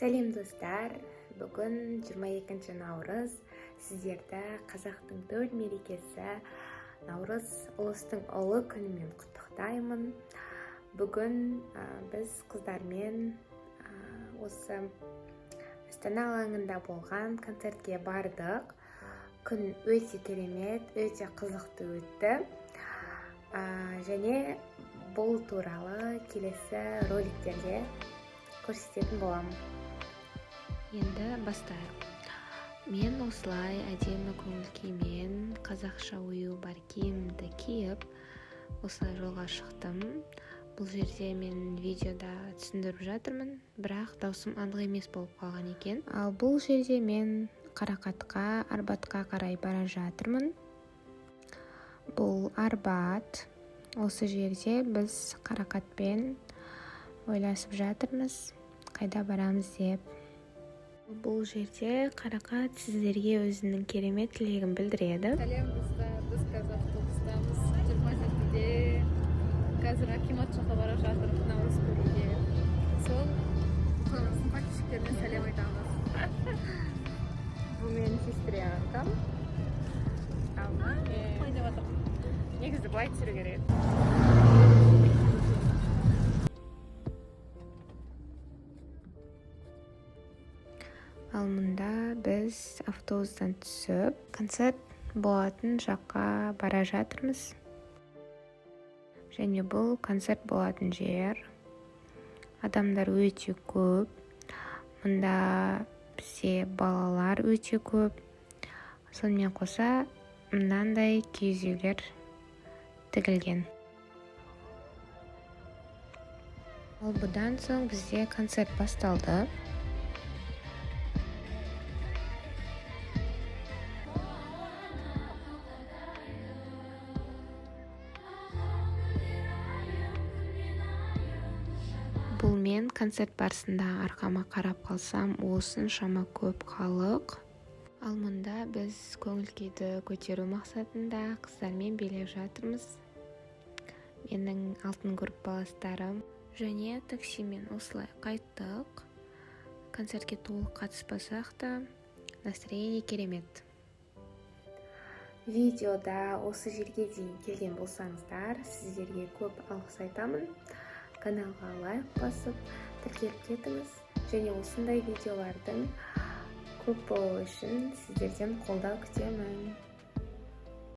Сәлем достар, бүгін 22 наурыз, сіздерді қазақтың төл мерекесі наурыз ұлыстың ұлы күнімен құттықтаймын. Бүгін біз қыздармен осы Астана алаңында болған концертке бардық. Күн өте керемет, өте қызықты өтті. Және бұл туралы келесі роликтерде көрсететін боламын. Енді бастайық. Мен осылай әдемі көңіл күймен қазақша ою бар киімді киіп, осылай жолға шықтым. Бұл жерде мен видеода түсіндіріп жатырмын, бірақ даусым анық емес болып қалған екен. Ал бұл жерде мен Қарақатқа, Арбатқа қарай бара жатырмын. Бұл Арбат. Осы жерде біз Қарақатпен ойласып жатырмыз, қайда барамыз деп. Бұл жерде Қарақат сіздерге өзінің керемет тілегін білдіреді. Сәлем достар, біз қазір автобустамыз 27-де. Қазір Акимат жаққа бара жатырмыз наурыз көруге. Сол сыныпқа кішіктеріне сәлем айтамыз. Бұл менің сестренкам. Қойдап жатыр. Негізі былай түсіру керек. Ал мұнда біз автобустан түсіп, концерт болатын жаққа бара жатырмыз. Және бұл концерт болатын жер. Адамдар өте көп. Мұнда бізде балалар өте көп. Сонымен қоса мынандай киіз үйлер тігілген. Ал бұдан соң бізде концерт басталды. Бұл мен концерт барысында арқама қарап қалсам, осыншама көп халық. Ал мұнда біз көңіл күйді көтеру мақсатында қыздармен билеп жатырмыз. Менің алтын группаластарым. Және таксимен осылай қайттық. Концертке толық қатыспасақ та, настроение керемет. Видеода осы жерге дейін келген болсаңыздар, сіздерге көп алғыс айтамын. Каналға лайк басып, тіркеліп кетіңіз. Және осындай видеолардың көп болуы үшін сіздерден қолдау күтемін.